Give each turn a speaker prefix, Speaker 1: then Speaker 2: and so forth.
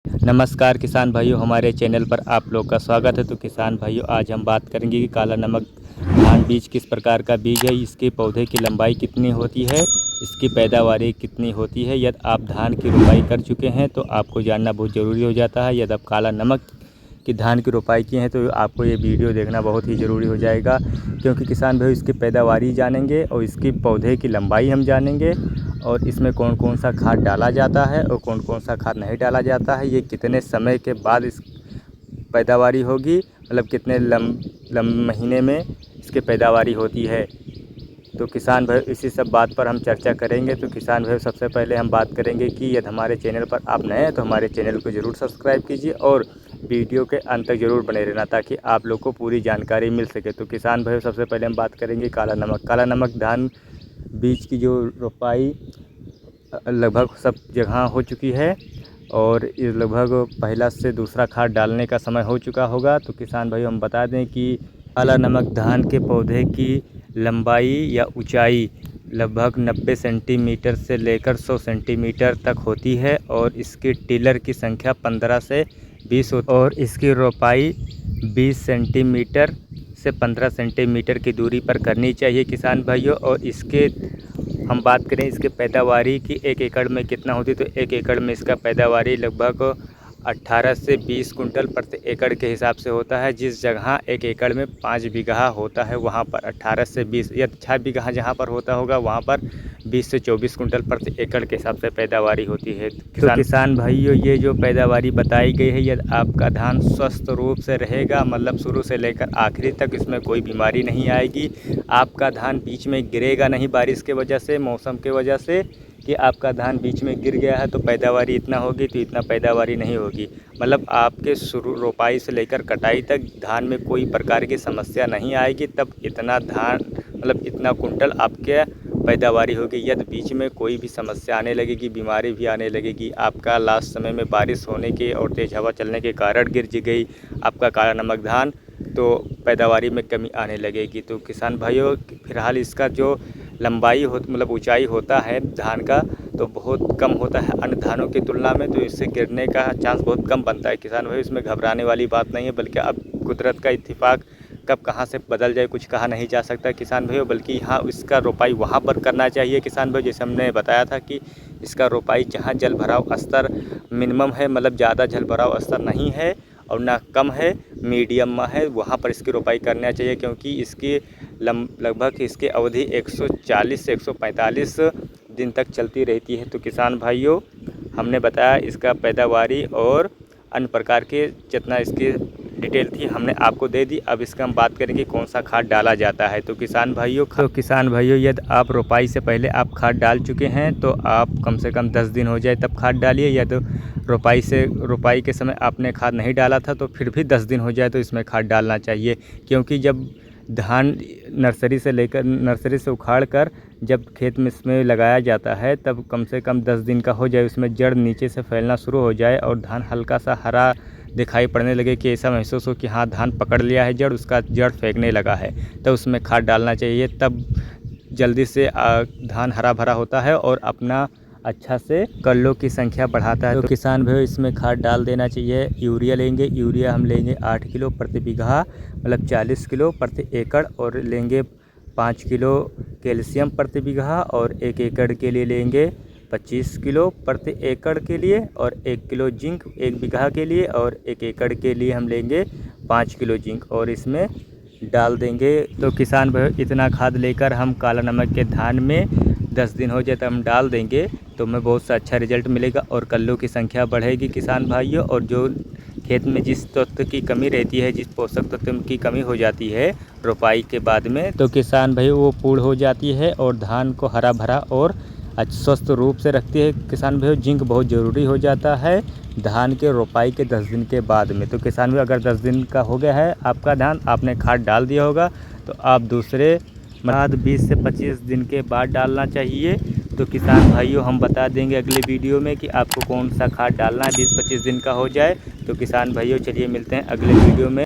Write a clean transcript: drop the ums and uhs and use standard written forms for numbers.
Speaker 1: नमस्कार किसान भाइयों, हमारे चैनल पर आप लोग का स्वागत है। तो किसान भाइयों, आज हम बात करेंगे कि काला नमक धान बीज किस प्रकार का बीज है, इसके पौधे की लंबाई कितनी होती है, इसकी पैदावारी कितनी होती है। यदि आप धान की रोपाई कर चुके हैं तो आपको जानना बहुत ज़रूरी हो जाता है। यदि आप काला नमक की धान की रोपाई किए हैं तो आपको ये वीडियो देखना बहुत ही ज़रूरी हो जाएगा, क्योंकि किसान भाई इसकी पैदावारी जानेंगे और इसकी पौधे की लंबाई हम जानेंगे और इसमें कौन कौन सा खाद डाला जाता है और कौन कौन सा खाद नहीं डाला जाता है। ये कितने समय के बाद इस पैदावारी होगी, मतलब कितने महीने में इसकी पैदावारी होती है। तो किसान भाई इसी सब बात पर हम चर्चा करेंगे। तो किसान भाई सबसे पहले हम बात करेंगे कि यदि हमारे चैनल पर आप नए हैं तो हमारे चैनल को ज़रूर सब्सक्राइब कीजिए और वीडियो के अंत तक ज़रूर बने रहना, ताकि आप लोग को पूरी जानकारी मिल सके। तो किसान भाई सबसे पहले हम बात करेंगे काला नमक धान बीज की जो रोपाई लगभग सब जगह हो चुकी है और ये लगभग पहला से दूसरा खाद डालने का समय हो चुका होगा। तो किसान भाई हम बता दें कि काला नमक धान के पौधे की लंबाई या ऊंचाई लगभग 90 सेंटीमीटर से लेकर 100 सेंटीमीटर तक होती है और इसकी टिलर की संख्या 15 से 20 होती है और इसकी रोपाई 20 सेंटीमीटर से 15 सेंटीमीटर की दूरी पर करनी चाहिए किसान भाइयों। और इसके हम बात करें इसके पैदावारी की 1 एकड़ में कितना होती है, तो 1 एकड़ में इसका पैदावारी लगभग 18 से 20 कुंटल प्रति एकड़ के हिसाब से होता है। जिस जगह 1 एकड़ में 5 बीघा होता है वहाँ पर 18 से 20 या 6 बीघा जहाँ पर होता होगा वहाँ पर 20 से 24 कुंटल प्रति एकड़ के हिसाब से पैदावारी होती है। तो किसान भाइयों, ये जो पैदावारी बताई गई है, यदि आपका धान स्वस्थ रूप से रहेगा, मतलब शुरू से लेकर आखिरी तक इसमें कोई बीमारी नहीं आएगी, आपका धान बीच में गिरेगा नहीं बारिश के वजह से, मौसम के वजह से कि आपका धान बीच में गिर गया है तो पैदावारी इतना होगी, तो इतना पैदावारी नहीं होगी। मतलब आपके शुरू रोपाई से लेकर कटाई तक धान में कोई प्रकार की समस्या नहीं आएगी, तब इतना धान मतलब इतना कुंटल आपके पैदावारी होगी। यदि बीच में कोई भी समस्या आने लगेगी, बीमारी भी आने लगेगी, आपका लास्ट समय में बारिश होने के और तेज़ हवा चलने के कारण गिर गई आपका काला नमक धान, तो पैदावारी में कमी आने लगेगी। तो किसान भाइयों, फिलहाल इसका जो लंबाई हो मतलब ऊंचाई होता है धान का, तो बहुत कम होता है अन्य धानों की तुलना में, तो इससे गिरने का चांस बहुत कम बनता है। किसान भाई इसमें घबराने वाली बात नहीं है, बल्कि अब कुदरत का इत्तेफाक कब कहाँ से बदल जाए कुछ कहा नहीं जा सकता किसान भाइयों। बल्कि यहाँ इसका रोपाई वहाँ पर करना चाहिए किसान भाई, जैसे हमने बताया था कि इसका रोपाई जहाँ जल भराव स्तर मिनिमम है, मतलब ज़्यादा जल भराव स्तर नहीं है और ना कम है, मीडियम में है, वहाँ पर इसकी रोपाई करना चाहिए। क्योंकि इसकी लगभग इसकी अवधि 140 से 145 दिन तक चलती रहती है। तो किसान भाइयों, हमने बताया इसका पैदावारी और अन्य प्रकार के जितना इसकी डिटेल थी हमने आपको दे दी। अब इसका हम बात करेंगे कौन सा खाद डाला जाता है। तो किसान भाइयों, यदि आप रोपाई से पहले आप खाद डाल चुके हैं तो आप कम से कम 10 दिन हो जाए तब खाद डालिए। या तो रोपाई के समय आपने खाद नहीं डाला था तो फिर भी 10 दिन हो जाए तो इसमें खाद डालना चाहिए। क्योंकि जब धान नर्सरी से उखाड़ कर जब खेत में इसमें लगाया जाता है, तब कम से कम 10 दिन का हो जाए, उसमें जड़ नीचे से फैलना शुरू हो जाए और धान हल्का सा हरा दिखाई पड़ने लगे, कि ऐसा महसूस हो कि हाँ धान पकड़ लिया है जड़, उसका जड़ फेंकने लगा है, तो उसमें खाद डालना चाहिए। तब जल्दी से धान हरा भरा होता है और अपना अच्छा से कल्लों की संख्या बढ़ाता है। तो किसान भाई इसमें खाद डाल देना चाहिए। यूरिया लेंगे, यूरिया हम लेंगे 8 किलो प्रति बीघा, मतलब 40 किलो प्रति एकड़, और लेंगे 5 किलो कैल्शियम प्रति बीघा, और 1 एकड़ के लिए लेंगे 25 किलो प्रति एकड़ के लिए, और 1 किलो जिंक 1 बीघा के लिए, और 1 एकड़ के लिए हम लेंगे 5 किलो जिंक और इसमें डाल देंगे। तो किसान भाई इतना खाद लेकर हम काला नमक के धान में 10 दिन हो जाए तो हम डाल देंगे, तो हमें बहुत सा अच्छा रिजल्ट मिलेगा और कल्लों की संख्या बढ़ेगी किसान भाइयों। और जो खेत में जिस तत्व की कमी रहती है, जिस पोषक तत्व की कमी हो जाती है रोपाई के बाद में, तो किसान भाई वो पूर्ण हो जाती है और धान को हरा भरा और स्वस्थ रूप से रखती है। किसान भाई जिंक बहुत ज़रूरी हो जाता है धान के रोपाई के 10 दिन के बाद में। तो किसान भाई अगर 10 दिन का हो गया है आपका धान, आपने खाद डाल दिया होगा, तो आप दूसरे खाद 20 से 25 दिन के बाद डालना चाहिए। तो किसान भाइयों हम बता देंगे अगले वीडियो में कि आपको कौन सा खाद डालना है 20-25 दिन का हो जाए। तो किसान भाइयों चलिए मिलते हैं अगले वीडियो में।